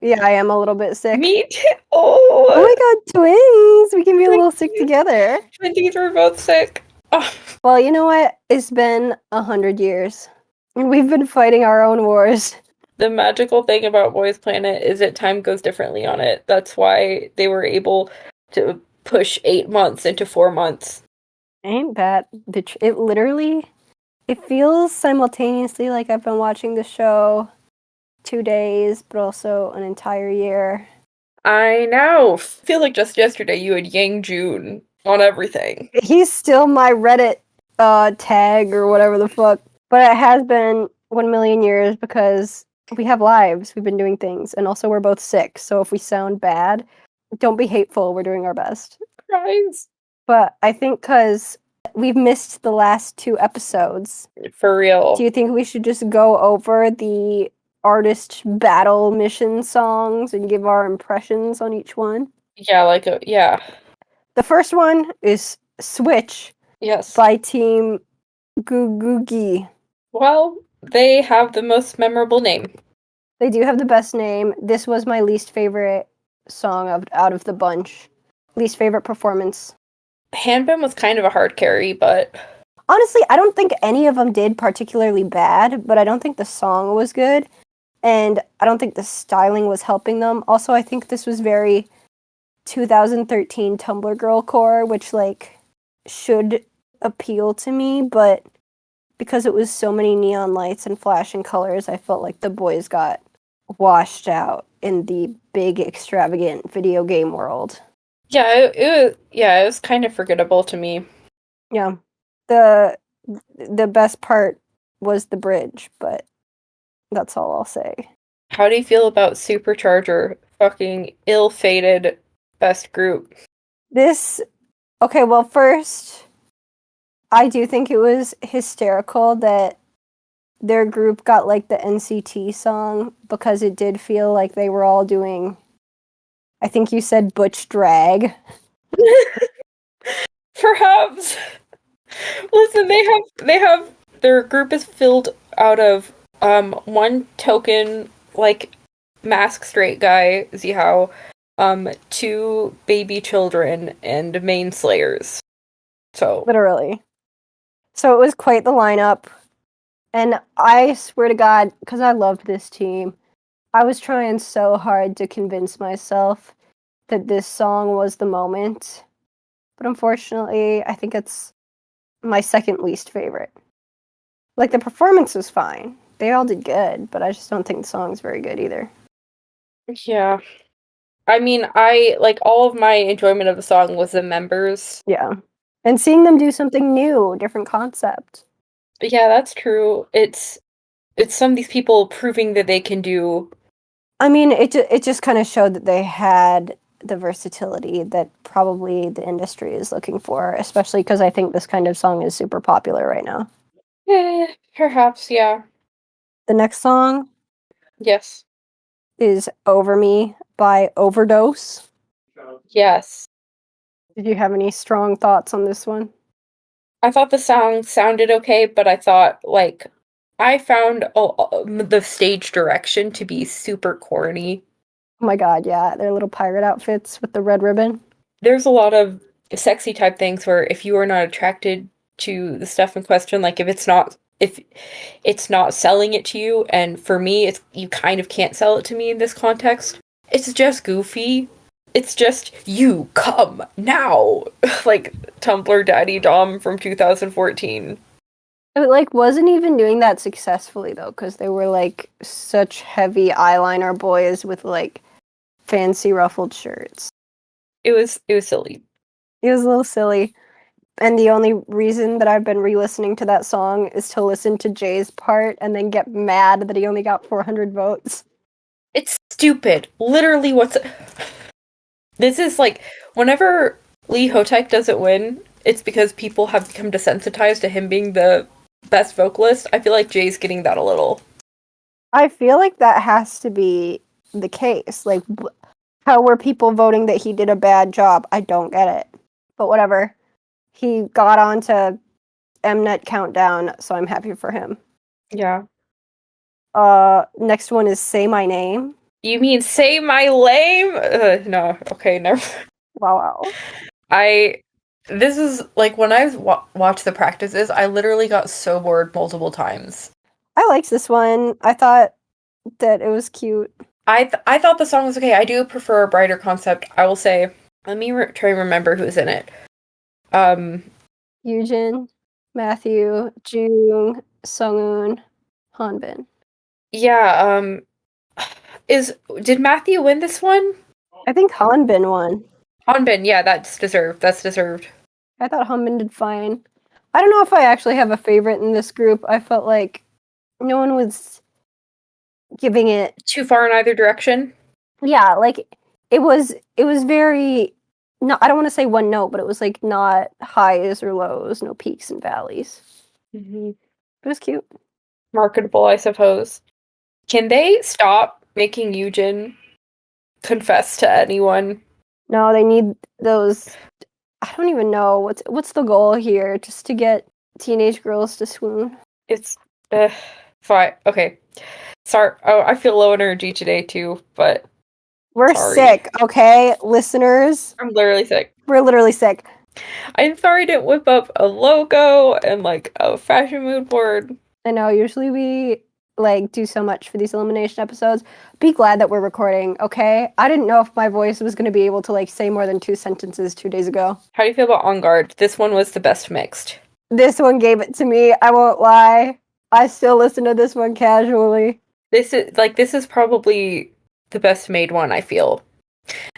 Yeah, I am a little bit sick. Me too. Oh Oh, my god, twins! We can be a little sick together. twinsies were both sick. Oh, Well, you know what? It's been 100 years. And we've been fighting our own wars. the magical thing about Boys Planet is that time goes differently on it. That's why they were able to push 8 months into 4 months. Ain't that it literally it feels simultaneously like I've been watching the show 2 days, but also an entire year. I know. Feel like just yesterday you had Yang Jun on everything. He's still my Reddit tag or whatever the fuck. But it has been 1 million years because we have lives, we've been doing things, and also we're both sick. So if we sound bad, don't be hateful. We're doing our best. Cries. But I think because we've missed the last 2 episodes, For real. do you think we should just go over the artist battle mission songs and give our impressions on each one? Yeah. The first one is Switch Yes. by Team Gugugi. Well, they have the most memorable name. They do have the best name. This was my least favorite song out of the bunch. Least favorite performance. Hanbin was kind of a hard carry, but Honestly, I don't think any of them did particularly bad, but I don't think the song was good. And I don't think the styling was helping them. Also, I think this was very 2013 Tumblr girl core, which like should appeal to me, but because it was so many neon lights and flashing colors, I felt like the boys got washed out in the big extravagant video game world. it was kind of forgettable to me. Yeah. The best part was the bridge, but that's all I'll say. How do you feel about Supercharger? Fucking ill-fated best group. This okay, well first I do think it was hysterical that their group got like the NCT song because it did feel like they were all doing I think you said butch drag. Perhaps. Listen, they have their group is filled out of one token like mask straight guy, Zihao, two baby children and main slayers. So Literally. So it was quite the lineup. And I swear to God, because I loved this team, I was trying so hard to convince myself that this song was the moment. But unfortunately, I think it's my second least favorite. Like, the performance was fine. They all did good, but I just don't think the song's very good either. yeah. I mean, I like all of my enjoyment of the song was the members. Yeah. And seeing them do something new, different concept. Yeah, that's true. It's some of these people proving that they can do. I mean, it just kind of showed that they had the versatility that probably the industry is looking for, especially because I think this kind of song is super popular right now. Perhaps, yeah. The next song Yes. is Over Me by Overdose. Yes. Did you have any strong thoughts on this one? I thought the song sounded okay, but I thought like I found the stage direction to be super corny. Oh my god, yeah, their little pirate outfits with the red ribbon. There's a lot of sexy type things where if you are not attracted to the stuff in question, like if it's not selling it to you, and for me it's you kind of can't sell it to me in this context. It's just goofy. It's just you come now. Like Tumblr Daddy Dom from 2014. It like wasn't even doing that successfully though, because they were like such heavy eyeliner boys with like fancy ruffled shirts. It was silly. It was a little silly. And the only reason that I've been re-listening to that song is to listen to Jay's part and then get mad that he only got 400 votes. It's stupid. Literally what's this is like whenever Lee Hotek doesn't win, it's because people have become desensitized to him being the best vocalist. I feel like Jay's getting that a little. I feel like that has to be the case. Like, how were people voting that he did a bad job? I don't get it. But whatever. He got onto Mnet Countdown, so I'm happy for him. Yeah. Next one is Say My Name. You mean Say My Lame? No. Okay, never. Wow. This is like when I watched the practices, I literally got so bored multiple times. I liked this one. I thought that it was cute. I thought the song was okay. I do prefer a brighter concept. I will say. Let me try and remember who's in it. Yujin, Matthew, Jung, Sunghoon, Hanbin. Yeah. Did Matthew win this one? I think Hanbin won. Hanbin, yeah, that's deserved. That's deserved. I thought Hanbin did fine. I don't know if I actually have a favorite in this group. I felt like no one was giving it Too far in either direction. yeah, like it was very no, I don't want to say one note, but it was like not highs or lows, no peaks and valleys. Mm-hmm. It was cute. Marketable, I suppose. Can they stop making Eugen confess to anyone? No, they need those. I don't even know what's the goal here. Just to get teenage girls to swoon. It's fine. Okay. Sorry. Oh, I feel low energy today too, but We're sorry. sick, okay, listeners. I'm literally sick. We're literally sick. I'm sorry I didn't whip up a logo and like a fashion mood board. I know. Usually we like do so much for these elimination episodes. Be glad that we're recording, okay? I didn't know if my voice was going to be able to like say more than 2 sentences 2 days ago. How do you feel about On Guard? This one was the best mixed. This one gave it to me. I won't lie. I still listen to this one casually. This is probably the best made one, I feel.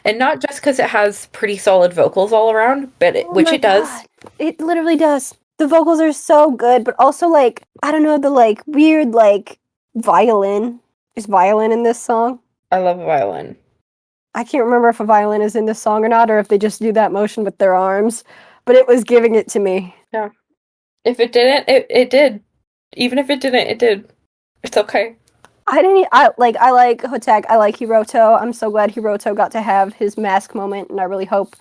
And not just because it has pretty solid vocals all around, but which it does. It literally does. The vocals are so good, but also like I don't know, the like weird like violin. Is violin in this song? I love a violin. I can't remember if a violin is in this song or not, or if they just do that motion with their arms. But it was giving it to me. Yeah. If it didn't, it did. Even if it didn't, it did. It's okay. I like Hotek, I like Hiroto. I'm so glad Hiroto got to have his mask moment, and I really hope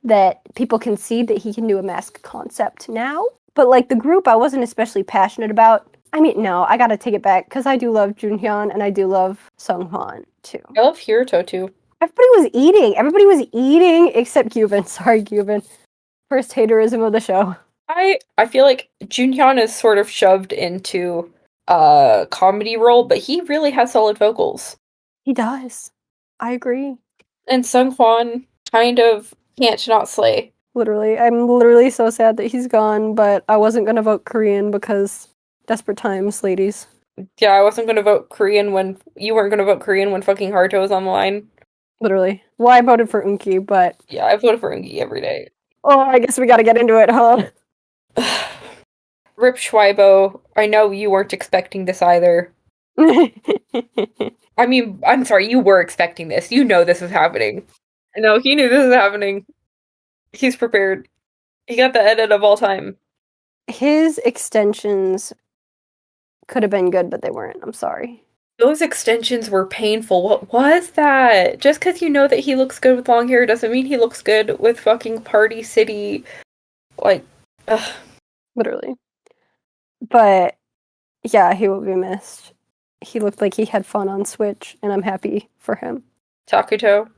that people can see that he can do a mask concept now. But like the group I wasn't especially passionate about. I mean, no, I gotta take it back, because I do love Junhyun and I do love Sunghoon too. I love Hiroto too. Everybody was eating except Gyubin. Sorry, Gyubin. First haterism of the show. I feel like Junhyun is sort of shoved into a comedy role, but he really has solid vocals. He does. I agree. And Sunghoon kind of can't not slay. Literally. I'm literally so sad that he's gone, but I wasn't gonna vote Korean because desperate times, ladies. Yeah, I wasn't gonna vote Korean when you weren't gonna vote Korean when fucking Haruto was on the line. Literally. Well, I voted for Unki, but Yeah, I voted for Ungi every day. oh, I guess we gotta get into it, huh? Rip Schweibo, I know you weren't expecting this either. I mean, I'm sorry, you were expecting this. You know this was happening. No, he knew this was happening. He's prepared. He got the edit of all time. His extensions could have been good, but they weren't. I'm sorry. Those extensions were painful. What was that? Just because you know that he looks good with long hair doesn't mean he looks good with fucking Party City. Like, ugh. Literally. But yeah, he will be missed. He looked like he had fun on Switch, and I'm happy for him. Takuto.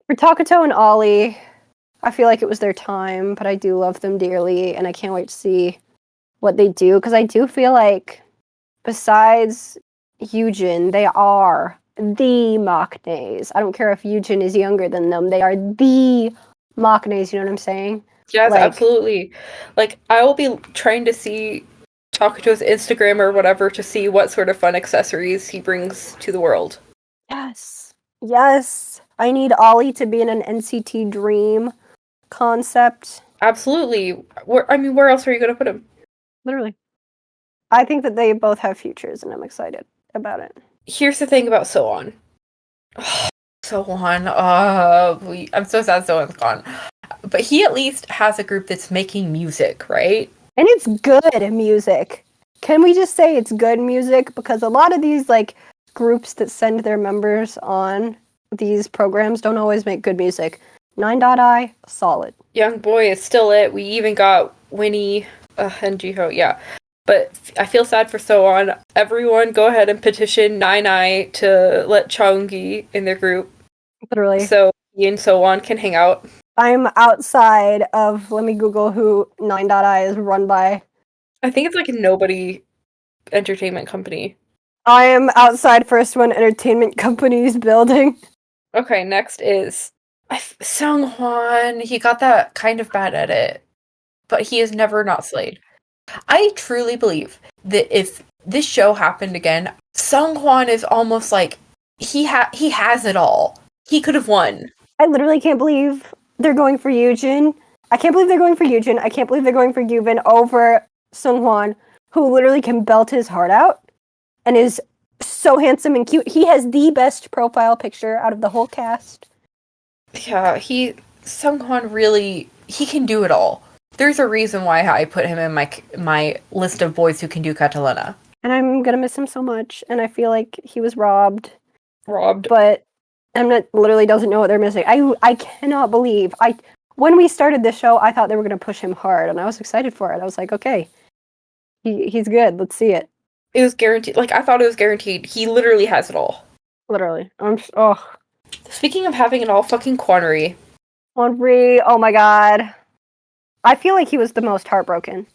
For Takuto and Ollie, I feel like it was their time, but I do love them dearly, and I can't wait to see what they do, because I do feel like, besides Eugen, they are the Maknaes. I don't care if Eugen is younger than them, they are the Maknaes, you know what I'm saying? Yes, Like- absolutely. Like, I will be trying to see Takuto's Instagram or whatever to see what sort of fun accessories he brings to the world. Yes. Yes. I need Ollie to be in an NCT Dream concept. Absolutely. Where else are you going to put him? Literally. I think that they both have futures, and I'm excited about it. Here's the thing about Sohwan. Sohwan. I'm so sad Sohwan's gone. But he at least has a group that's making music, right? And it's good music. Can we just say it's good music? Because a lot of these like groups that send their members on these programs don't always make good music. 9.I, solid. Young Boy is still it. We even got Winnie and Jiho. Yeah. But I feel sad for So-won. Everyone go ahead and petition Nai to let Chaeungi in their group. Literally. So he and So-won can hang out. I'm outside of, let me Google who 9.I is run by. I think it's like a Nobody entertainment company. I am outside First One Entertainment Company's building. Okay, next is Sung-hwan. He got that kind of bad edit, but he is never not slayed. I truly believe that if this show happened again, Sung-hwan is almost like he has it all. He could have won. I literally can't believe they're going for Yujin. I can't believe they're going for Yujin. I can't believe they're going for Yubin over Sung-hwan, who literally can belt his heart out and is so handsome and cute. He has the best profile picture out of the whole cast. Yeah, Sung-hwan really, he can do it all. There's a reason why I put him in my list of boys who can do Catalana. And I'm gonna miss him so much, and I feel like he was robbed. Robbed. But Mnet literally doesn't know what they're missing. I cannot believe. When we started this show, I thought they were gonna push him hard, and I was excited for it. I was like, okay, he's good. Let's see it. It was guaranteed. Like, I thought it was guaranteed. He literally has it all. Literally. Speaking of having it all, fucking Quanry. Henri, oh my god. I feel like he was the most heartbroken.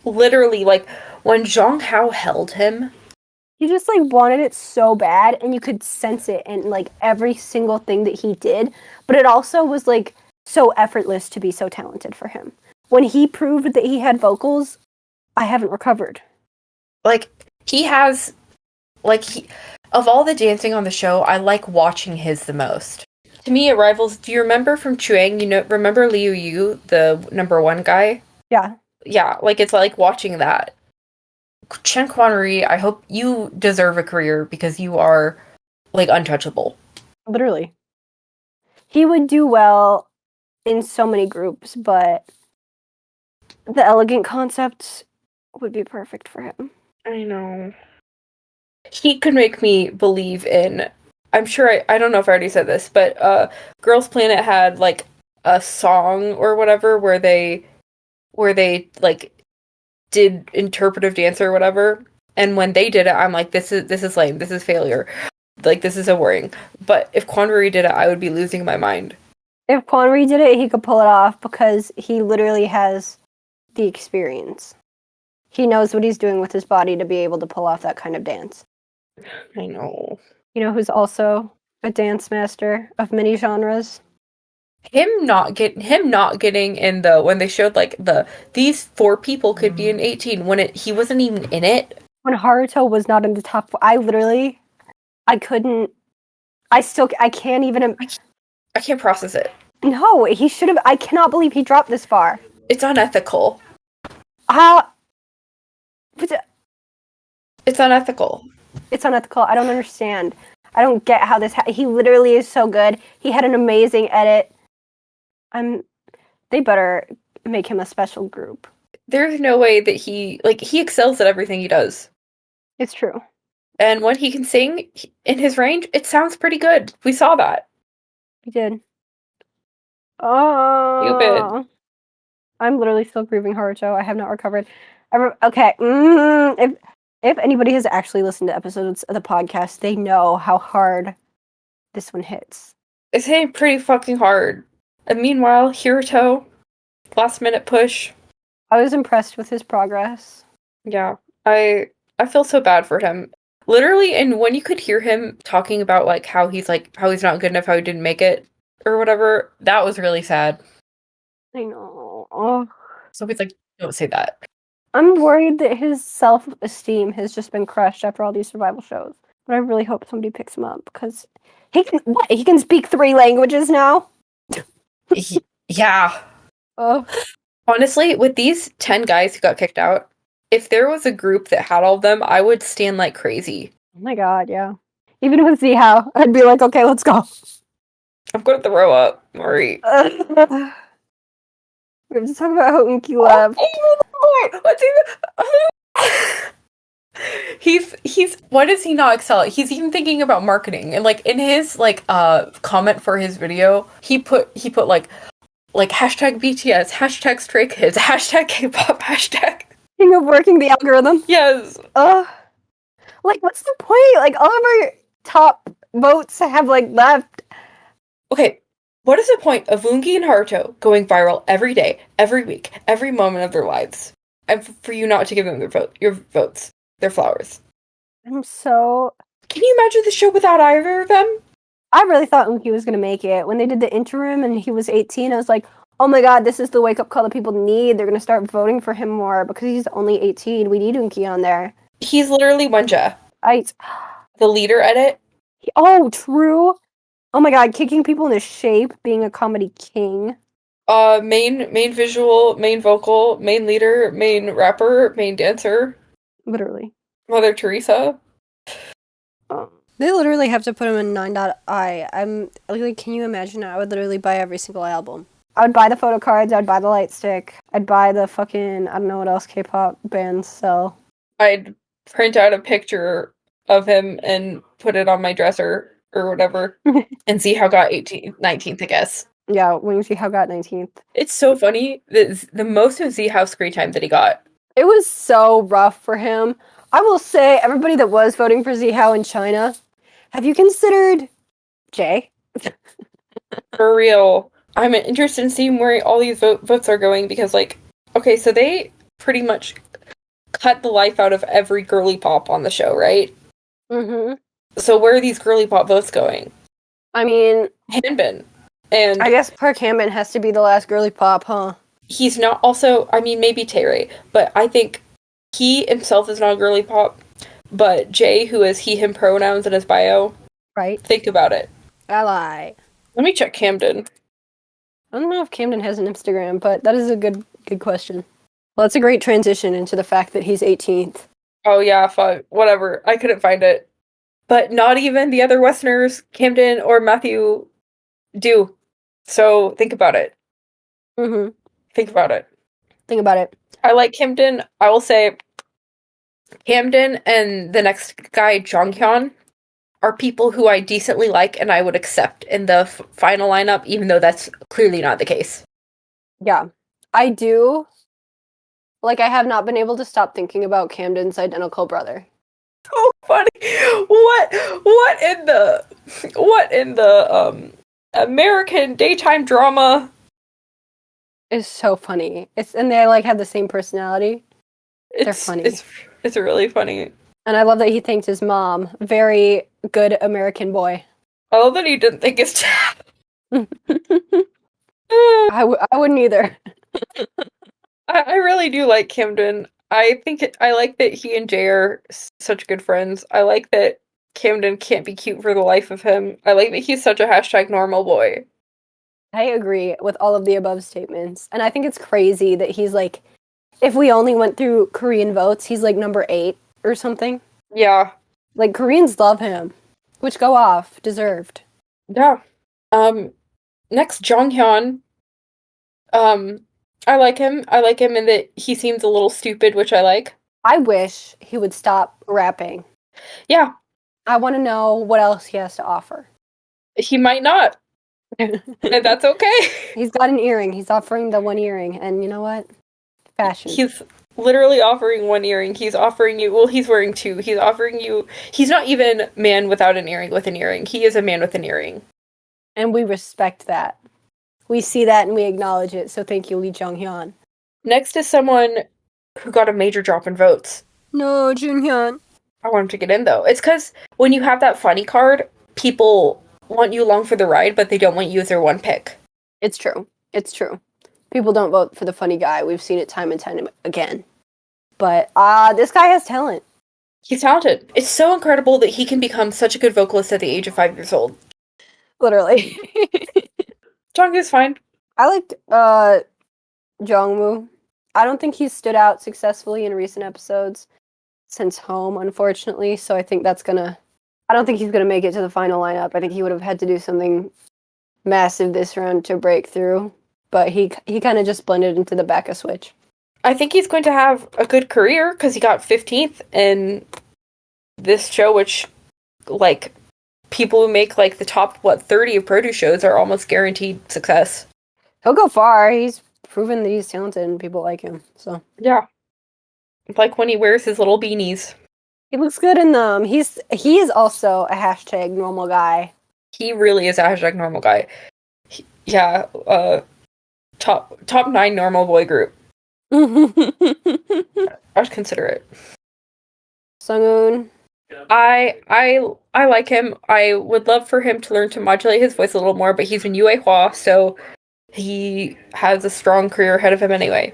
Literally, like, when Zhang Hao held him, he just, like, wanted it so bad, and you could sense it in, like, every single thing that he did, but it also was, like, so effortless to be so talented for him. When he proved that he had vocals, I haven't recovered. Like, he has, like, of all the dancing on the show, I like watching his the most. To me, it rivals, do you remember from Chuang, remember Liu Yu, the #1 guy? Yeah. Yeah, like, it's like watching that. Chen Quanry, I hope you deserve a career because you are, like, untouchable. Literally. He would do well in so many groups, but the elegant concept would be perfect for him. I know. He could make me believe in, I'm sure, I don't know if I already said this, but Girls Planet had, like, a song or whatever where they like, did interpretive dance or whatever, and when they did it, I'm like, this is lame, this is failure. Like, this is so worrying. But if Quanry did it, I would be losing my mind. If Quanry did it, he could pull it off because he literally has the experience. He knows what he's doing with his body to be able to pull off that kind of dance. I know. You know who's also a dance master of many genres? Him not getting in when they showed, like, these 4 people could be in 18 when he wasn't even in it. When Haruto was not in the top 4, I can't process it. No, he should have. I cannot believe he dropped this far. It's unethical. It's unethical. It's unethical. I don't understand. I don't get how this. He literally is so good. He had an amazing edit. They better make him a special group. There's no way that he excels at everything he does. It's true. And when he can sing in his range, it sounds pretty good. We saw that. He did. Oh. I'm literally still grieving Haruto. I have not recovered. Okay. If anybody has actually listened to episodes of the podcast, they know how hard this one hits. It's hitting pretty fucking hard. And meanwhile, Hiruto, last minute push. I was impressed with his progress. Yeah. I feel so bad for him. Literally, and when you could hear him talking about, like, how he's not good enough, how he didn't make it, or whatever, that was really sad. I know. Oh. So he's like, don't say that. I'm worried that his self-esteem has just been crushed after all these survival shows. But I really hope somebody picks him up, because he can speak 3 languages now? Yeah. Oh. Honestly, with these 10 guys who got kicked out, if there was a group that had all of them, I would stand like crazy. Oh my god, yeah. Even with Zihao, I'd be like, okay, let's go. I'm going to throw up, Marie. We have to talk about how Unki left. He's why does he not excel? He's even thinking about marketing, and, like, in his, like, comment for his video, he put like hashtag BTS, hashtag Stray Kids, hashtag K-pop, hashtag. King of working the algorithm. Yes. Like, what's the point? Like, all of our top votes have, like, left. Okay, what is the point of Ungi and Haruto going viral every day, every week, every moment of their lives, and for you not to give them your votes, their flowers? I'm so. Can you imagine the show without either of them? I really thought Unki was going to make it. When they did the interim and he was 18, I was like, oh my god, this is the wake up call that people need. They're going to start voting for him more because he's only 18. We need Unki on there. He's literally Wenja, I. the leader edit. Oh, true. Oh my god, kicking people into shape, being a comedy king. Main visual, main vocal, main leader, main rapper, main dancer. Literally. Mother Teresa. They literally have to put him in 9.I. I'm like, can you imagine? I would literally buy every single album. I would buy the photo cards. I'd buy the light stick. I'd buy the fucking, I don't know what else K-pop bands sell. I'd print out a picture of him and put it on my dresser or whatever and see how got 19th, I guess. Yeah, when you see how got 19th. It's so funny that the most of Z House screen time that he got. It was so rough for him. I will say, everybody that was voting for Zihao in China, have you considered Jay? For real. I'm interested in seeing where all these votes are going because, like, okay, so they pretty much cut the life out of every girly pop on the show, right? Mm-hmm. So where are these girly pop votes going? I mean, Hanbin. And I guess Park Hanbin has to be the last girly pop, huh? he's not also, I mean, maybe Taeray, but I think he himself is not a girly pop, but Jay, who has he, him pronouns in his bio, Right? think about it. Ally. Let me check Camden. I don't know if Camden has an Instagram, but that is a good question. Well, it's a great transition into the fact that he's 18th. Oh yeah, fuck, whatever. I couldn't find it. But not even the other Westerners, Camden or Matthew, do. So think about it. Mm-hmm. Think about it. Think about it. I like Camden. I will say Camden and the next guy, Jonghyun, are people who I decently like and I would accept in the final lineup, even though that's clearly not the case. Yeah. I do. Like, I have not been able to stop thinking about Camden's identical brother. So funny. What in the American daytime drama It's so funny. And they like have the same personality. They're funny. It's really funny. And I love that he thanked his mom. Very good American boy. I love that he didn't think his dad. I wouldn't either. I really do like Camden. I like that he and Jay are such good friends. I like that Camden can't be cute for the life of him. I like that he's such a hashtag normal boy. I agree with all of the above statements. And I think it's crazy that he's like, if we only went through Korean votes, he's like number 8 or something. Yeah. Like, Koreans love him. Which, go off. Deserved. Yeah. Next, Jonghyun. I like him. I like him in that he seems a little stupid, which I like. I wish he would stop rapping. Yeah. I want to know what else he has to offer. He might not. And that's okay. He's got an earring. He's offering the one earring. And you know what? Fashion. He's literally offering one earring. He's offering you, well, he's wearing 2. He's offering you, he's not even man without an earring with an earring. He is a man with an earring. And we respect that. We see that and we acknowledge it. So thank you, Lee Jong-hyun. Next is someone who got a major drop in votes. No, Junhyun. I want him to get in, though. It's because when you have that funny card, people want you along for the ride, but they don't want you as their one pick. It's true. It's true. People don't vote for the funny guy. We've seen it time and time again. But this guy has talent. He's talented. It's so incredible that he can become such a good vocalist at the age of 5 years old. Literally. Jungkook's fine. I liked Jongwoo. I don't think he's stood out successfully in recent episodes since Home, unfortunately. So I think I don't think he's gonna make it to the final lineup. I think he would have had to do something massive this round to break through. But he kind of just blended into the back of Switch. I think he's going to have a good career because he got 15th in this show, which, like, people who make, like, the top, 30 of produce shows are almost guaranteed success. He'll go far. He's proven that he's talented and people like him. So yeah. Like when he wears his little beanies. He looks good in them. He is also a hashtag normal guy. He really is a hashtag normal guy. Yeah, top 9 normal boy group. I'd consider it. Sunghoon. I like him. I would love for him to learn to modulate his voice a little more, but he's in Yuehua, so he has a strong career ahead of him anyway.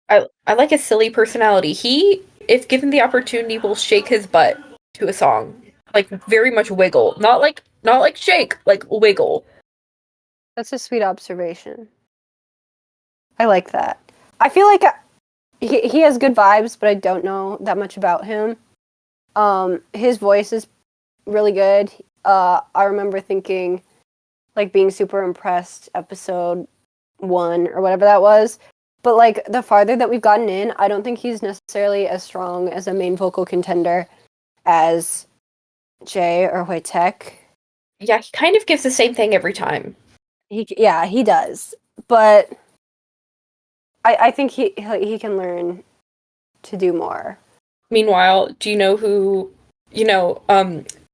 I like his silly personality. He, if given the opportunity, will shake his butt to a song. Like very much wiggle. Not like shake, like wiggle. That's a sweet observation. I like that. I feel like he has good vibes, but I don't know that much about him. His voice is really good. I remember thinking, like, being super impressed episode 1 or whatever that was. But, like, the farther that we've gotten in, I don't think he's necessarily as strong as a main vocal contender as Jay or Waitek. Yeah, he kind of gives the same thing every time. He does. But I think he can learn to do more. Meanwhile, do you know who,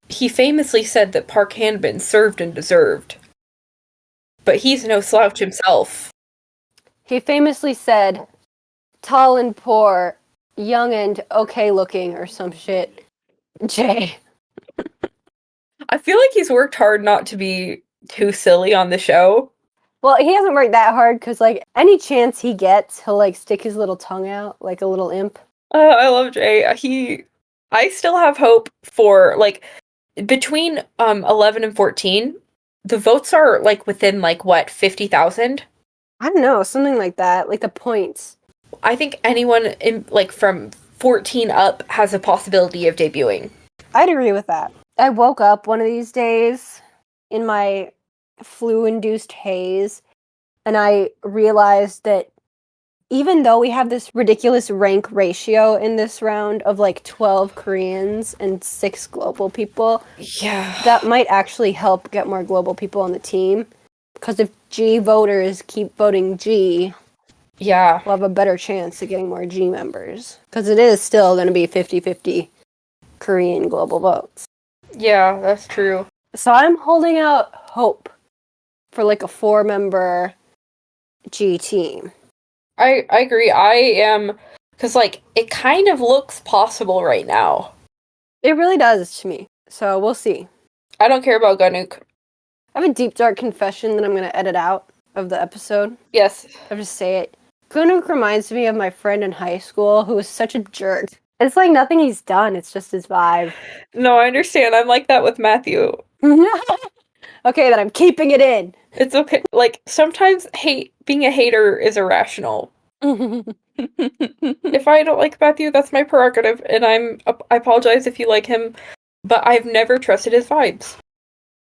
he famously said that Park Han-bin served and deserved. But he's no slouch himself. He famously said, tall and poor, young and okay looking, or some shit. Jay. I feel like he's worked hard not to be too silly on the show. Well, he hasn't worked that hard, because, like, any chance he gets, he'll, like, stick his little tongue out like a little imp. I love Jay. I still have hope for, like, between 11 and 14, the votes are, like, within, like, what, 50,000? I don't know, something like that, like the points. I think anyone in, like, from 14 up has a possibility of debuting. I'd agree with that. I woke up one of these days in my flu-induced haze, and I realized that even though we have this ridiculous rank ratio in this round of like 12 Koreans and 6 global people, Yeah. that might actually help get more global people on the team. Because if G voters keep voting G, Yeah. we'll have a better chance of getting more G members. Because it is still going to be 50-50 Korean global votes. Yeah, that's true. So I'm holding out hope for like a 4-member G team. I agree. I am, because, like, it kind of looks possible right now. It really does to me. So we'll see. I don't care about Ganuk. I have a deep, dark confession that I'm going to edit out of the episode. Yes. I'll just say it. Ganuk reminds me of my friend in high school who was such a jerk. It's like nothing he's done. It's just his vibe. No, I understand. I'm like that with Matthew. Okay, then I'm keeping it in. It's okay. Like, sometimes being a hater is irrational. If I don't like Matthew, that's my prerogative, and I apologize if you like him, but I've never trusted his vibes.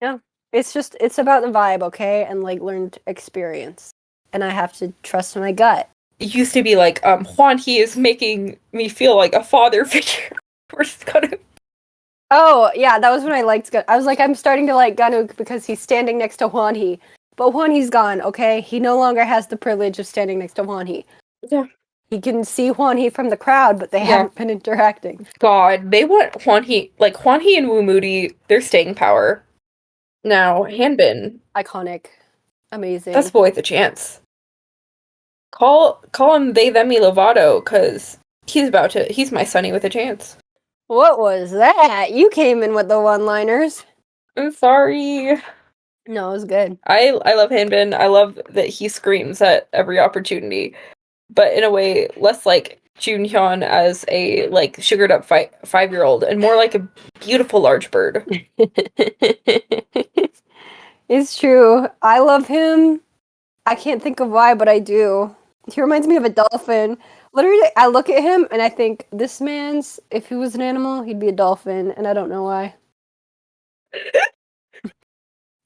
Yeah. It's about the vibe, okay? And like learned experience. And I have to trust my gut. It used to be like, Juan He is making me feel like a father figure. Oh, yeah, that was when I liked Ganuk. I was like, I'm starting to like Ganuk because he's standing next to Hwan Hee. But Hwan Hee's gone, okay? He no longer has the privilege of standing next to Hwan Hee. Yeah. He can see Hwan Hee from the crowd, but they haven't been interacting. God, they want Hwan Hee and Woo Moody, their staying power. Now, Hanbin. Iconic. Amazing. That's boy with a chance. Call him they, themy Lovato, because he's my sonny with a chance. What was that? You came in with the one-liners. I'm sorry. No, it was good. I love Hanbin. I love that he screams at every opportunity, but in a way less like Junhyun as a like sugared up 5-year-old and more like a beautiful large bird. It's true. I love him. I can't think of why, but I do. He reminds me of a dolphin. Literally, I look at him and I think, this man's, if he was an animal, he'd be a dolphin, and I don't know why.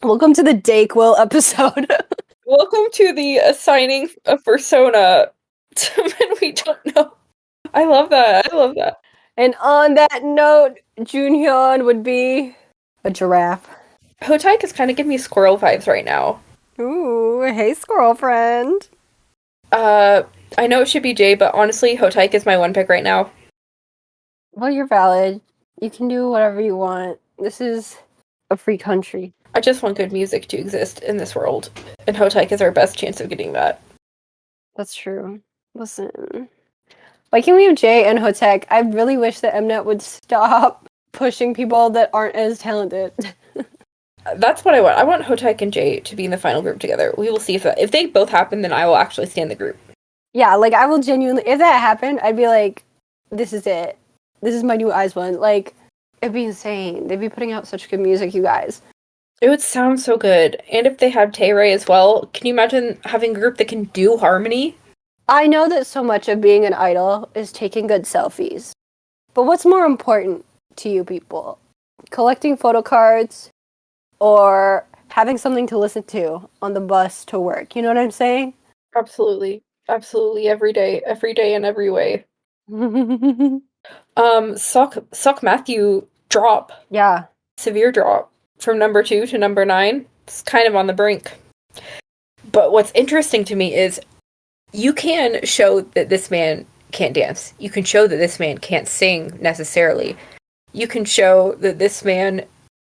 Welcome to the Dayquil episode. Welcome to the assigning a persona to men we don't know. I love that. And on that note, Junhyun would be a giraffe. Hotaik is kind of giving me squirrel vibes right now. Ooh, hey, squirrel friend. I know it should be J, but honestly, Hotaik is my one pick right now. Well, you're valid. You can do whatever you want. This is a free country. I just want good music to exist in this world, and Hotaik is our best chance of getting that. That's true. Listen. Why can't we have Jay and Hotek? I really wish that Mnet would stop pushing people that aren't as talented. That's what I want. I want Hotaik and Jay to be in the final group together. We will see if they both happen, then I will actually stay in the group. Yeah, like I will genuinely, if that happened, I'd be like, this is it. This is my new Eyes one. Like, it'd be insane. They'd be putting out such good music, you guys. It would sound so good. And if they had Tay-Ray as well, can you imagine having a group that can do harmony? I know that so much of being an idol is taking good selfies. But what's more important to you people? Collecting photo cards or having something to listen to on the bus to work? You know what I'm saying? Absolutely. Absolutely every day in every way. Suck Matthew drop. Yeah. Severe drop from number 2 to number 9. It's kind of on the brink. But what's interesting to me is you can show that this man can't dance. You can show that this man can't sing necessarily. You can show that this man,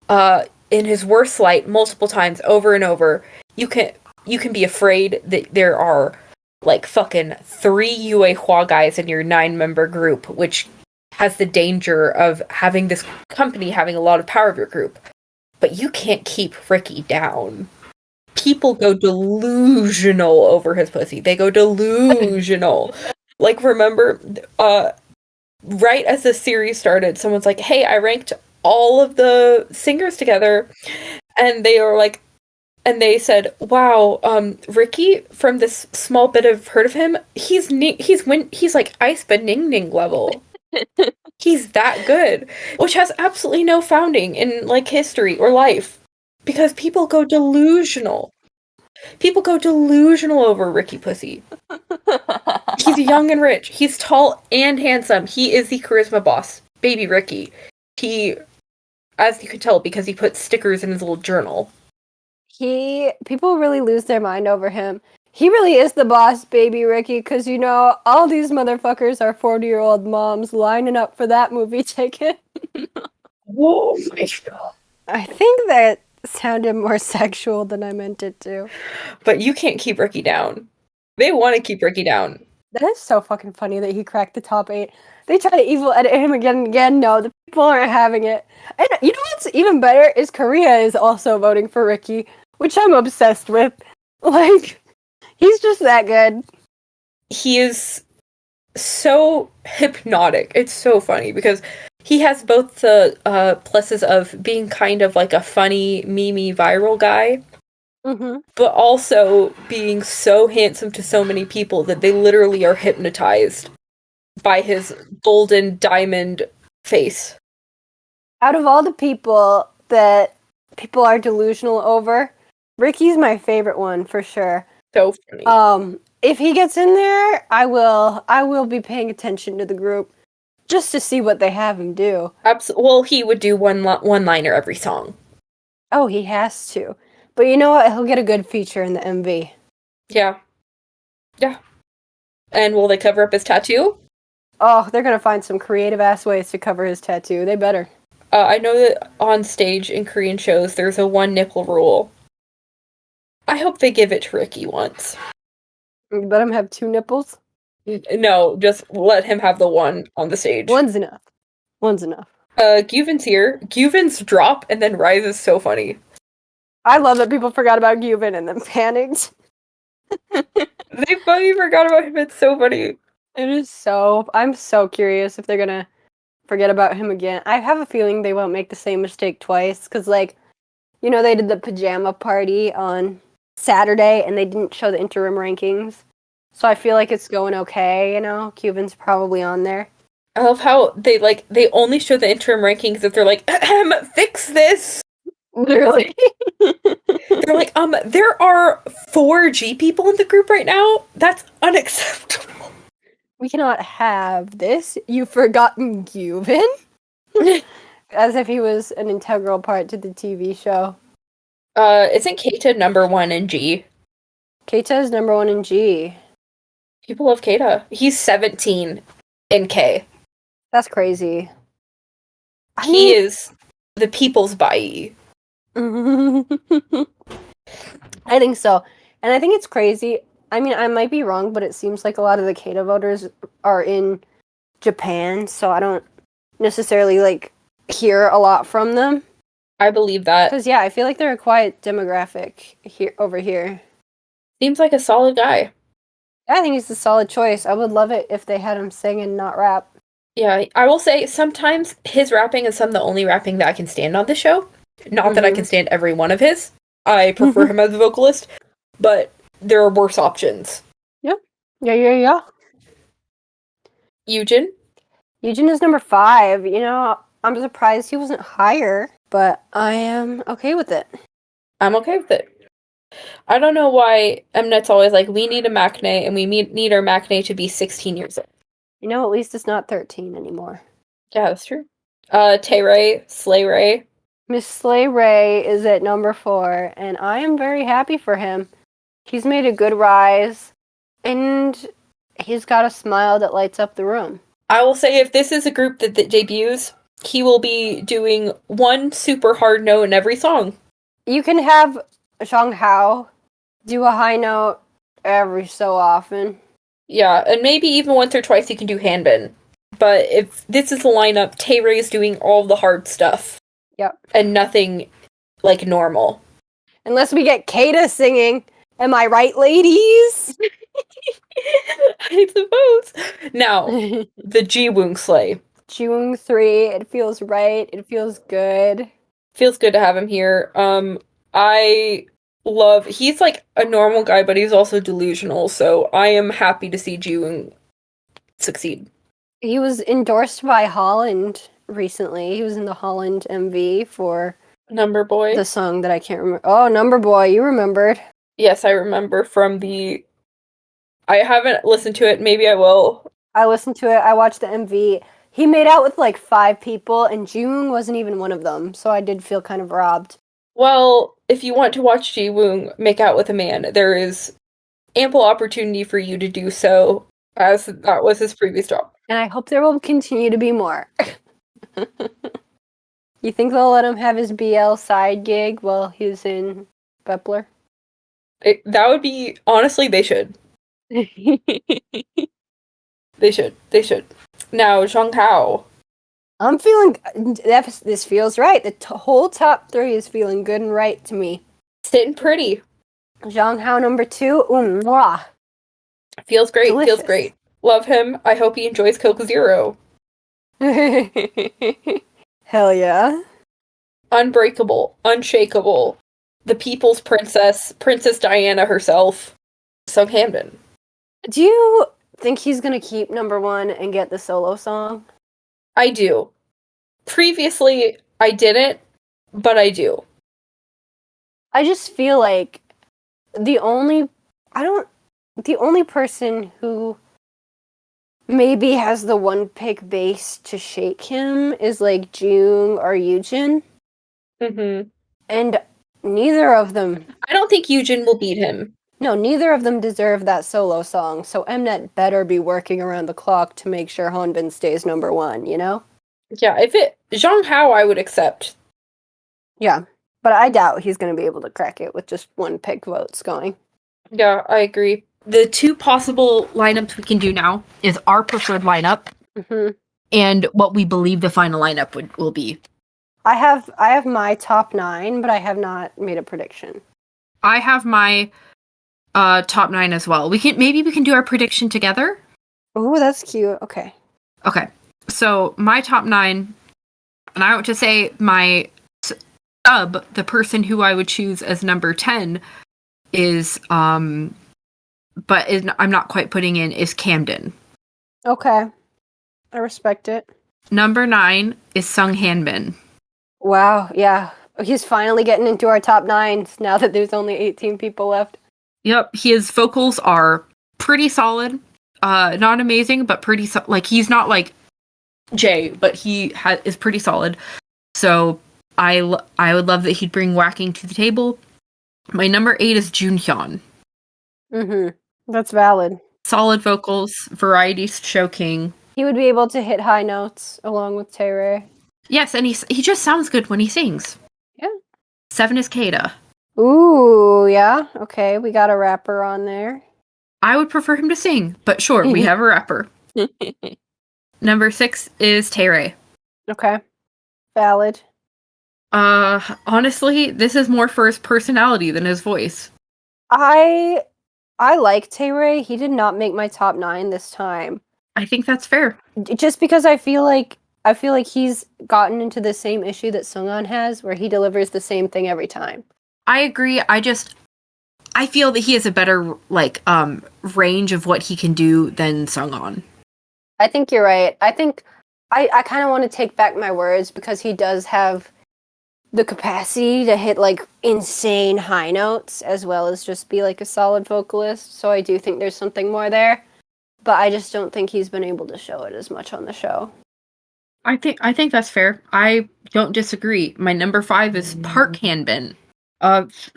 in his worst light, multiple times over and over, you can be afraid that there are like fucking 3 Yue Hua guys in your 9-member group, which has the danger of having this company having a lot of power of your group. But you can't keep Ricky down. People go delusional over his pussy. They go delusional. Like, remember, right as the series started, someone's like, hey, I ranked all of the singers together. And they were like, and they said, wow, Ricky, from this small bit I've heard of him, he's like Ice Ning Ning level. He's that good, which has absolutely no founding in like history or life, because people go delusional. People go delusional over Ricky Pussy. He's young and rich. He's tall and handsome. He is the charisma boss. Baby Ricky. He, as you can tell, because he put stickers in his little journal. People really lose their mind over him. He really is the boss, baby Ricky, because, you know, all these motherfuckers are 40-year-old moms lining up for that movie ticket. Oh my god. I think that sounded more sexual than I meant it to. But you can't keep Ricky down. They want to keep Ricky down. That is so fucking funny that he cracked the top 8. They try to evil edit him again and again. No, the people aren't having it. And you know what's even better is Korea is also voting for Ricky, which I'm obsessed with. Like, he's just that good. He is so hypnotic. It's so funny because he has both the pluses of being kind of like a funny, memey, viral guy, but also being so handsome to so many people that they literally are hypnotized by his golden diamond face. Out of all the people that people are delusional over, Ricky's my favorite one for sure. So funny. If he gets in there, I will be paying attention to the group just to see what they have him do. Well, he would do one-liner every song. Oh, he has to. But you know what? He'll get a good feature in the MV. Yeah. Yeah. And will they cover up his tattoo? Oh, they're gonna find some creative-ass ways to cover his tattoo. They better. I know that on stage in Korean shows, there's a 1 nipple rule. I hope they give it to Ricky once. Let him have 2 nipples? No, just let him have the one on the stage. One's enough. Gyuvin's here. Gyuvin's drop and then rise is so funny. I love that people forgot about Gyuvin and then panicked. They fucking forgot about him. It's so funny. I'm so curious if they're gonna forget about him again. I have a feeling they won't make the same mistake twice, because, like, you know, they did the pajama party on Saturday and they didn't show the interim rankings. So I feel like it's going okay, you know? Cuban's probably on there. I love how they only show the interim rankings if they're like, fix this! Literally. They're like, there are 4 G people in the group right now? That's unacceptable. We cannot have this. You've forgotten Gyuvin? As if he was an integral part to the TV show. Isn't Keita number 1 in G? Keita is number 1 in G. People love Keita. He's 17 in K. That's crazy. He is the people's Bai. I think so. And I think it's crazy. I mean, I might be wrong, but it seems like a lot of the Keita voters are in Japan, so I don't necessarily like hear a lot from them. I believe that. Because yeah, I feel like they're a quiet demographic here over here. Seems like a solid guy. I think he's a solid choice. I would love it if they had him sing and not rap. Yeah, I will say sometimes his rapping is some of the only rapping that I can stand on the show. Not that I can stand every one of his. I prefer him as a vocalist, but there are worse options. Yep. Yeah. Eugen? Eugen is number 5. You know, I'm surprised he wasn't higher, but I am okay with it. I'm okay with it. I don't know why Mnet's always like, we need a Maknae, and we need our Maknae to be 16 years old. You know, at least it's not 13 anymore. Yeah, that's true. Tay-Ray, Slay Ray. Miss Slay Ray is at number 4, and I am very happy for him. He's made a good rise, and he's got a smile that lights up the room. I will say, if this is a group that debuts, he will be doing one super hard note in every song. You can have Zhang Hao do a high note every so often. Yeah, and maybe even once or twice he can do Hanbin. But if this is the lineup, Tay-Ray is doing all the hard stuff. Yep. And nothing, like, normal. Unless we get Keita singing. Am I right, ladies? I suppose. Now, the Jiwoong Slay. Jiwoong 3, it feels right. It feels good. Feels good to have him here. He's like a normal guy, but he's also delusional, so I am happy to see Jiwoong succeed. He was endorsed by Holland recently. He was in the Holland MV for Number Boy. The song that I can't remember. Oh, Number Boy, you remembered. Yes, I remember from I haven't listened to it, maybe I will. I listened to it, I watched the MV. He made out with like 5 people, and Jiwoong wasn't even one of them, so I did feel kind of robbed. Well, if you want to watch Jiwoong make out with a man, there is ample opportunity for you to do so, as that was his previous job. And I hope there will continue to be more. You think they'll let him have his BL side gig while he's in Bepler? That would be, honestly, they should. They should. Now, Zhang Hao. I'm feeling, this feels right. The whole top 3 is feeling good and right to me. Sitting pretty. Zhang Hao number 2, mwah. Feels great, Delicious. Feels great. Love him. I hope he enjoys Coke Zero. Hell yeah. Unbreakable, unshakable. The people's princess, Princess Diana herself. Sung Hanbin. Do you think he's gonna keep number 1 and get the solo song? I do. Previously, I didn't, but I do. I just feel like the only person who maybe has the one pick base to shake him is like Jung or Eugen. Mm-hmm. And neither of them. I don't think Eugen will beat him. No, neither of them deserve that solo song, so Mnet better be working around the clock to make sure Hanbin stays number 1, you know? Yeah, Zhang Hao, I would accept. Yeah, but I doubt he's going to be able to crack it with just one pick votes going. Yeah, I agree. The 2 possible lineups we can do now is our preferred lineup and what we believe the final lineup will be. I have my top 9, but I have not made a prediction. I have my top 9 as well. We can do our prediction together. Oh, that's cute. Okay. So my top 9, and I want to say my sub, the person who I would choose as number 10 is I'm not quite putting in, is Camden. Okay. I respect it. Number 9 is Sung Hanbin. Wow, yeah. He's finally getting into our top 9s now that there's only 18 people left. Yep, his vocals are pretty solid. Not amazing, but pretty like he's not like Jay, but he is pretty solid. So I would love that he'd bring whacking to the table. My number 8 is Junhyun. That's valid. Solid vocals, variety show king. He would be able to hit high notes along with Tay-Ray. Yes, and he just sounds good when he sings. Yeah. 7 is Kada. Ooh, yeah. Okay, we got a rapper on there. I would prefer him to sing, but sure, we have a rapper. Number 6 is Tay-Ray. Okay. Valid. Honestly, this is more for his personality than his voice. I like Tay-Ray. He did not make my top 9 this time. I think that's fair. Just because I feel like he's gotten into the same issue that Sunghan has, where he delivers the same thing every time. I agree. I feel that he has a better range of what he can do than Sunghan. I think you're right. I think I kind of want to take back my words because he does have the capacity to hit like insane high notes as well as just be like a solid vocalist. So I do think there's something more there, but I just don't think he's been able to show it as much on the show. I think that's fair. I don't disagree. My number 5 is Park Han-bin.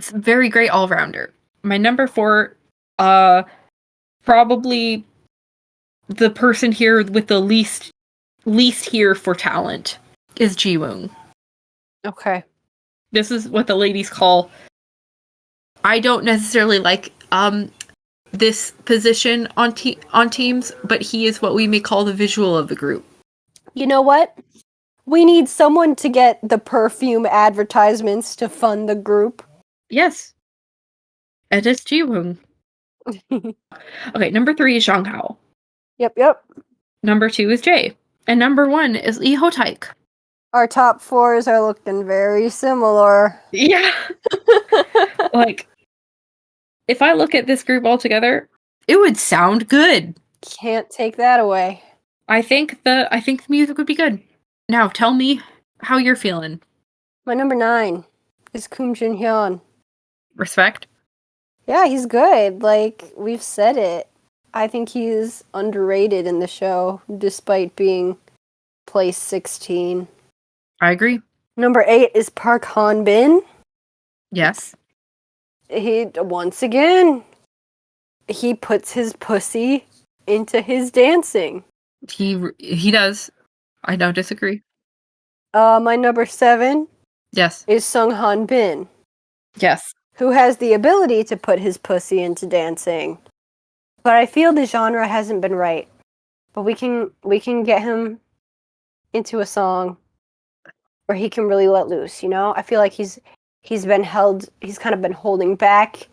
Very great all-rounder. My number 4, probably the person here with the least here for talent is Ji-woong. Okay. This is what the ladies call. I don't necessarily like this position on teams, but he is what we may call the visual of the group. You know what? We need someone to get the perfume advertisements to fund the group. Yes. And it's Ji-woong. Okay, number 3 is Zhang Hao. Yep. Number 2 is Jay. And number 1 is Lee Ho-taek. Our top 4s are looking very similar. Yeah. Like, if I look at this group all together, it would sound good. Can't take that away. I think the music would be good. Now, tell me how you're feeling. My number 9 is Kim Jin-hyun. Respect? Yeah, he's good. Like, we've said it. I think he's underrated in the show, despite being place 16. I agree. Number 8 is Park Han-bin. Yes. He, once again, he puts his pussy into his dancing. He does. I don't disagree. My number 7 Yes. is Sung Han Bin, Yes. who has the ability to put his pussy into dancing. But I feel the genre hasn't been right. But we can get him into a song where he can really let loose, you know? I feel like he's kind of been holding back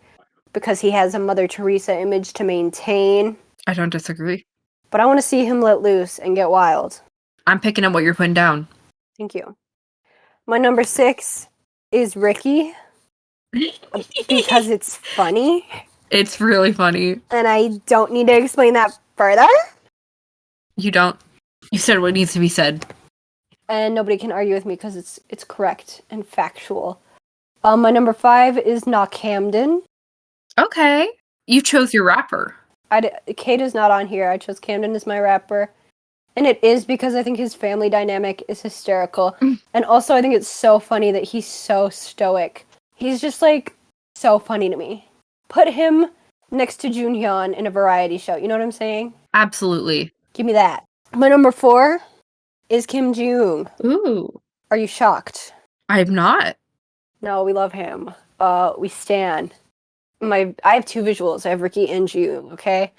because he has a Mother Teresa image to maintain. I don't disagree. But I want to see him let loose and get wild. I'm picking up what you're putting down. Thank you. My number 6 is Ricky because it's funny. It's really funny. And I don't need to explain that further. You don't. You said what needs to be said. And nobody can argue with me because it's correct and factual. My number 5 is Knock Camden. Okay. You chose your rapper. Kate is not on here. I chose Camden as my rapper. And it is because I think his family dynamic is hysterical. And also I think it's so funny that he's so stoic. He's just like so funny to me. Put him next to Junhyun in a variety show. You know what I'm saying? Absolutely. Give me that. My number 4 is Kim Ji-woong. Ooh. Are you shocked? I'm not. No, we love him. We stan. I have 2 visuals. I have Ricky and Ji-woong, okay?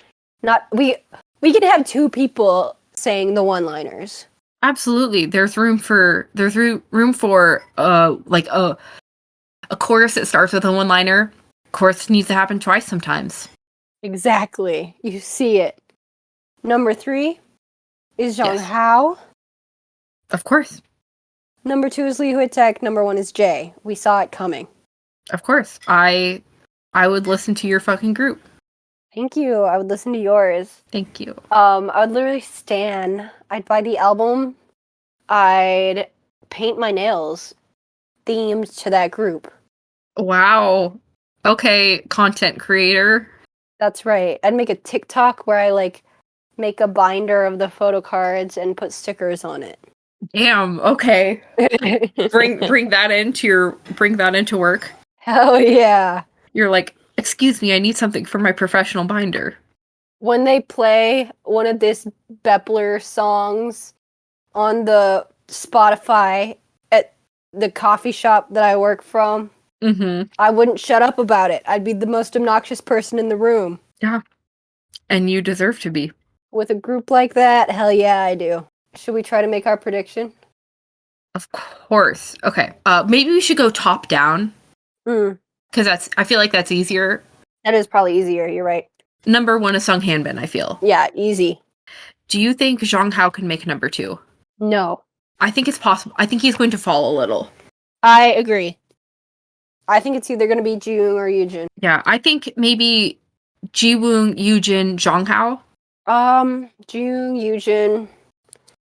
We can have 2 people saying the one-liners. Absolutely. There's room for like a chorus that starts with a one-liner. Chorus needs to happen twice sometimes. Exactly. You see it. Number 3 is Jong Yes. Hao. Of course. Number 2 is Lee Hwee-taek. Number 1 is Jay. We saw it coming. Of course. I would listen to your fucking group. Thank you. I would listen to yours. Thank you. I would literally stan. I'd buy the album. I'd paint my nails themed to that group. Wow. Okay, content creator. That's right. I'd make a TikTok where I like make a binder of the photo cards and put stickers on it. Damn. Okay. Bring that into work. Hell yeah. You're like, excuse me, I need something for my professional binder. When they play one of this Bepler songs on the Spotify at the coffee shop that I work from, I wouldn't shut up about it. I'd be the most obnoxious person in the room. Yeah. And you deserve to be. With a group like that, hell yeah, I do. Should we try to make our prediction? Of course. Okay. Maybe we should go top down. Because I feel like that's easier. That is probably easier, you're right. Number 1 is Sung Hanbin, I feel. Yeah, easy. Do you think Zhang Hao can make number 2? No. I think it's possible. I think he's going to fall a little. I agree. I think it's either going to be Jiwoong or Yujin. Yeah, I think maybe Jiwoong, Yujin, Zhang Hao. Jiwoong,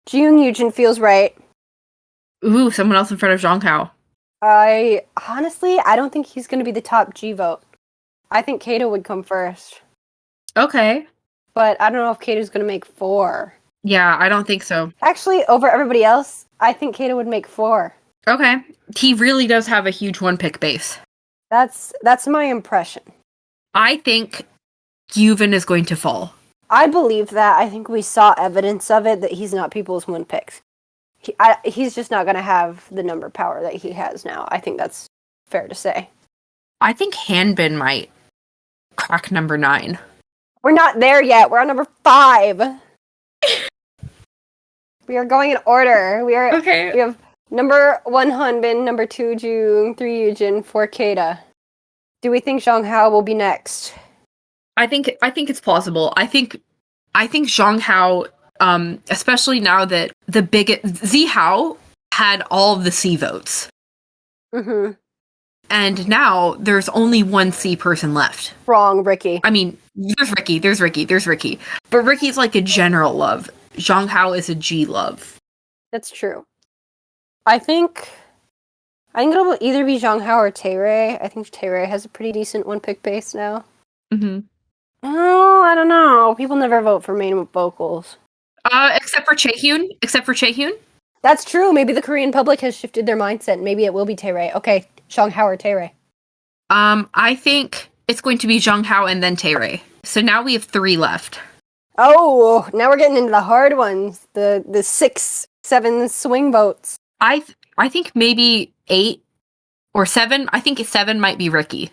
Yujin feels right. Ooh, someone else in front of Zhang Hao. I don't think he's going to be the top G vote. I think Kato would come first. Okay. But I don't know if Kato's going to make 4. Yeah, I don't think so. Actually, over everybody else, I think Kato would make 4. Okay. He really does have a huge one-pick base. That's my impression. I think Gyuvin is going to fall. I believe that. I think we saw evidence of it, that he's not people's one picks. He's just not going to have the number power that he has now. I think that's fair to say. I think Hanbin might crack number 9. We're not there yet. We're on number 5. We are going in order. Okay. We have number 1 Hanbin, number 2 Jung, 3 Yujin, 4 Keita. Do we think Zhang Hao will be next? I think it's plausible. I think Zhang Hao, especially now that the biggest Zi Hao had all of the C votes. Mm-hmm. And now there's only one C person left. Wrong, Ricky. I mean, there's Ricky. But Ricky's like a general love. Zhang Hao is a G love. That's true. I think it'll either be Zhang Hao or Taeray. I think Taeray has a pretty decent one-pick base now. Mm-hmm. Oh, I don't know. People never vote for main vocals. Except for Chaehyun. That's true. Maybe the Korean public has shifted their mindset. Maybe it will be Taeray. Okay, Zhang Hao or Taeray. I think it's going to be Zhang Hao and then Taeray. So now we have 3 left. Oh, now we're getting into the hard ones. The 6, 7 swing votes. I think maybe 8 or 7. I think 7 might be Ricky.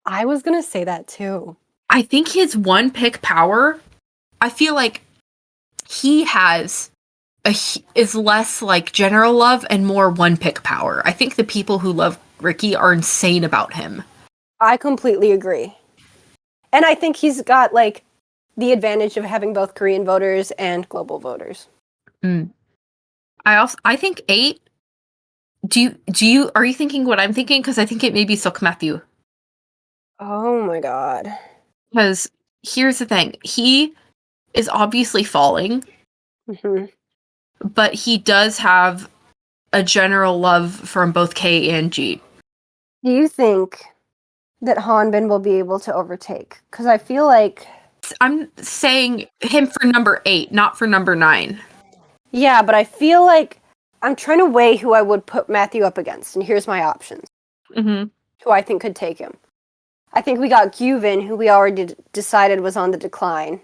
I was gonna say that too. I think his one pick power, I feel like he has is less like general love and more one pick power. I think the people who love Ricky are insane about him. I completely agree. And I think he's got like the advantage of having both Korean voters and global voters. I think 8. Are you thinking what I'm thinking? Because I think it may be Sok Matthew. Oh my god. Because here's the thing. He is obviously falling. Mm-hmm. But he does have a general love from both K and G. Do you think that Hanbin will be able to overtake? Because I feel like... I'm saying him for number 8, not for number 9. Yeah, but I feel like I'm trying to weigh who I would put Matthew up against, and here's my options. Mm-hmm. Who I think could take him. I think we got Gyuvin, who we already decided was on the decline.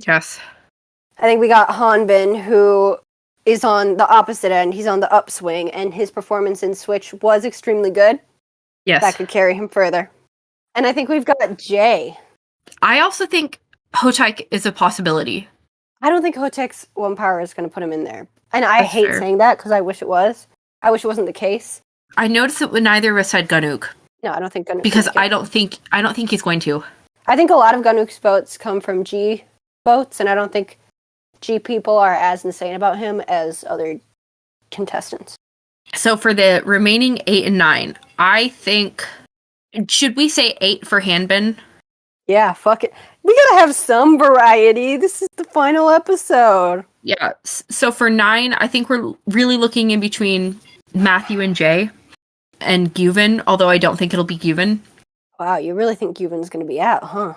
Yes. I think we got Hanbin, who is on the opposite end. He's on the upswing, and his performance in Switch was extremely good. Yes. That could carry him further. And I think we've got Jay. I also think Hotaek is a possibility. I don't think Hotaek's one power is going to put him in there. And I That's hate fair. saying that, because I wish it was. I wish it wasn't the case. I noticed it when neither of us said Ganuk. No, I don't think Ganuk. Because I don't think he's going to. I think a lot of Ganuk's votes come from G votes, and I don't think G people are as insane about him as other contestants. So for the remaining 8 and 9, I think... Should we say 8 for Hanbin? Yeah, fuck it. We gotta have some variety. This is the final episode. Yeah. So for 9, I think we're really looking in between Matthew and Jay and Gyuvin, although I don't think it'll be Gyuvin. Wow, you really think Gyuvin's gonna be out, huh?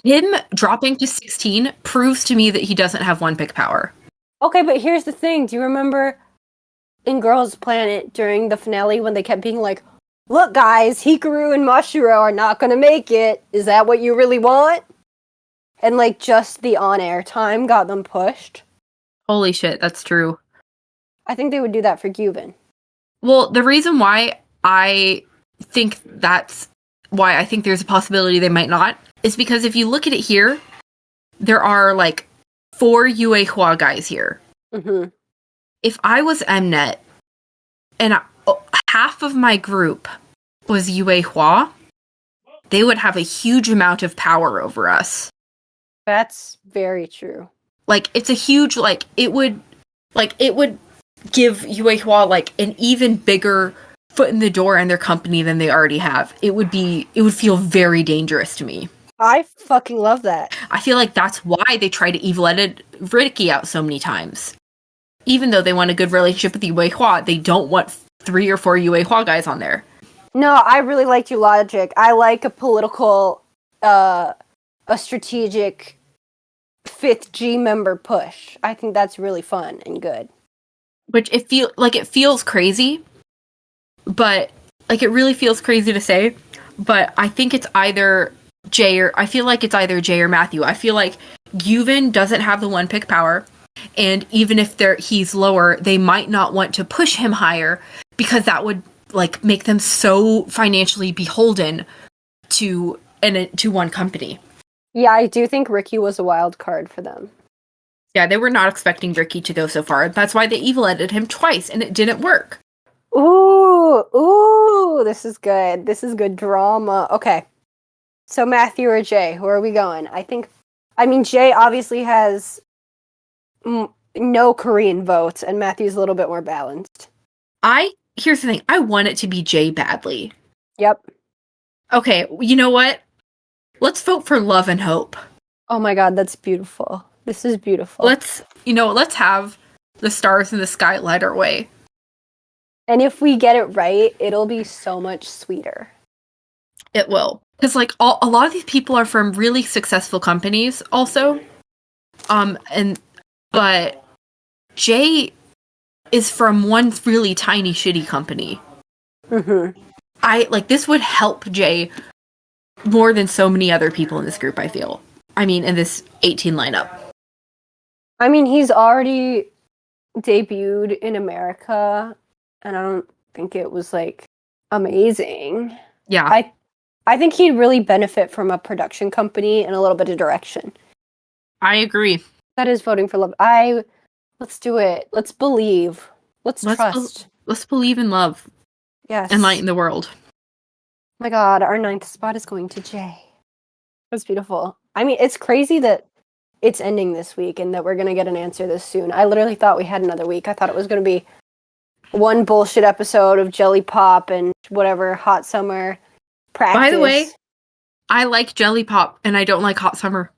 Him dropping to 16 proves to me that he doesn't have one pick power. Okay, but here's the thing. Do you remember in Girls Planet during the finale when they kept being like, look guys, Hikaru and Mashiro are not gonna make it. Is that what you really want? And like just the on-air time got them pushed. Holy shit, that's true. I think they would do that for Gyuvin. Well, the reason why I think there's a possibility they might not is because if you look at it here, there are like 4 Yue Hua guys here. Mm-hmm. If I was Mnet and half of my group was Yue Hua, they would have a huge amount of power over us. That's very true. Like, it's a huge, it would give Yue Hua, an even bigger foot in the door in their company than they already have. It would feel very dangerous to me. I fucking love that. I feel like that's why they try to evil edit Ricky out so many times. Even though they want a good relationship with Yue Hua, they don't want 3 or 4 Yue Hua guys on there. No, I really liked your logic. I like a political, a strategic 5th G member push. I think that's really fun and good. Which it feels crazy, but it really feels crazy to say. But I think it's either Jay or Jay or Matthew. I feel like Gyuvin doesn't have the 1-pick power, and even if he's lower, they might not want to push him higher because that would make them so financially beholden to one company. Yeah, I do think Ricky was a wild card for them. Yeah, they were not expecting Ricky to go so far. That's why they evil edited him twice, and it didn't work. Ooh, this is good. This is good drama. Okay. So Matthew or Jay, who are we going? Jay obviously has no Korean votes, and Matthew's a little bit more balanced. Here's the thing. I want it to be Jay badly. Yep. Okay, you know what? Let's vote for Love and Hope. Oh my god, that's beautiful. This is beautiful. Let's have the stars in the sky light our way. And if we get it right, it'll be so much sweeter. It will. Because, a lot of these people are from really successful companies also. But Jay is from one really tiny, shitty company. Mm-hmm. This would help Jay more than so many other people in this group, I feel. In this 18 lineup. He's already debuted in America, and I don't think it was, amazing. Yeah. I think he'd really benefit from a production company and a little bit of direction. I agree. That is voting for love. Let's do it. Let's believe. Let's trust. Let's believe in love. Yes. And light in the world. My god, our 9th spot is going to Jay. That's beautiful. It's crazy that it's ending this week and that we're going to get an answer this soon. I literally thought we had another week. I thought it was going to be one bullshit episode of Jelly Pop and whatever, Hot Summer practice. By the way, I like Jelly Pop and I don't like Hot Summer.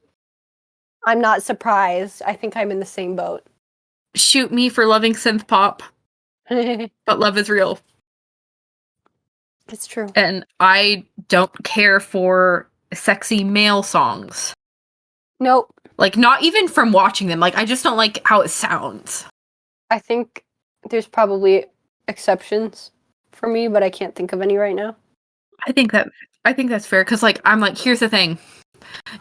I'm not surprised. I think I'm in the same boat. Shoot me for loving synth pop. But love is real. It's true. And I don't care for sexy male songs. Nope. Not even from watching them. I just don't like how it sounds. I think there's probably exceptions for me, but I can't think of any right now. I think that's fair, because here's the thing.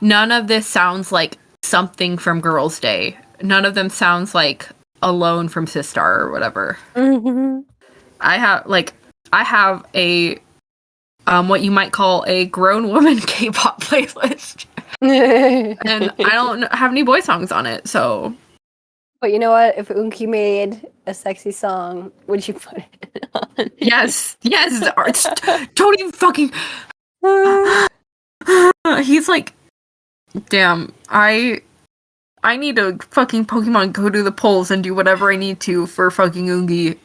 None of this sounds like something from Girls' Day. None of them sounds like Alone from Sistar or whatever. Mm-hmm. I have a what you might call a grown woman K-pop playlist. And I don't have any boy songs on it, so. But you know what? If Unki made a sexy song, would you put it on? Yes. Don't even fucking. He's damn. I need to fucking Pokemon go to the polls and do whatever I need to for fucking Ungi.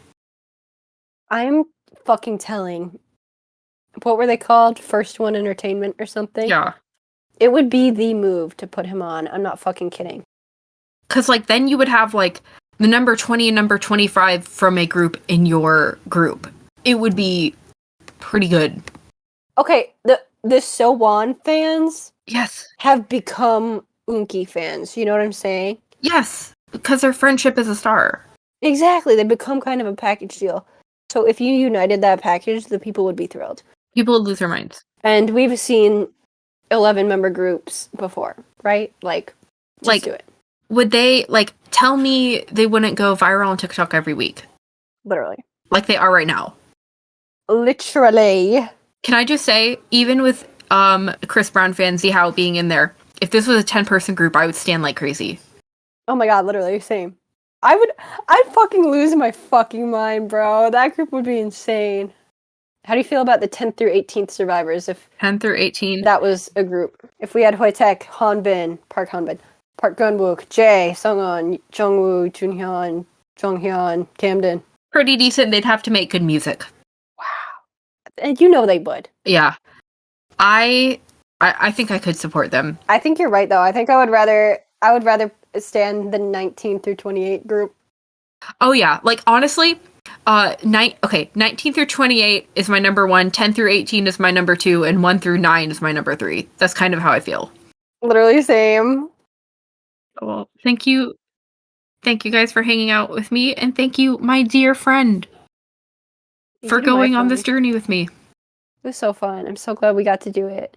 I'm fucking telling. What were they called? First One Entertainment or something? Yeah. It would be the move to put him on. I'm not fucking kidding. Because, then you would have, the number 20 and number 25 from a group in your group. It would be pretty good. Okay, the Sowan fans Yes. have become Unki fans. You know what I'm saying? Yes, because their friendship is a star. Exactly. They become kind of a package deal. So if you united that package, the people would be thrilled. People would lose their minds. And we've seen 11-member groups before, right? Like, just do it. Would they, like, tell me they wouldn't go viral on TikTok every week? Literally. Like they are right now. Literally. Can I just say, even with Chris Brown fan Zihao being in there, if this was a 10-person group, I would stand like crazy. Oh my god, literally, same. I'd fucking lose my fucking mind, bro. That group would be insane. How do you feel about the 10th through 18th survivors if 10 through 18? that was a group? If we had Hoitek, Hanbin, Park Gunwook, Jae, Sungwon, Jungwoo, Junhyun, Jonghyun, Camden. Pretty decent. They'd have to make good music. Wow. And you know they would. Yeah. I think I could support them. I think you're right though. I think I would rather stand the 19 through 28 group. Oh yeah, like honestly, 19 through 28 is my number 1, 10 through 18 is my number 2, and 1 through 9 is my number 3. That's kind of how I feel. Literally same. Well, thank you guys for hanging out with me, and thank you, my dear friend, for going on this journey with me. It was so fun. I'm so glad we got to do it.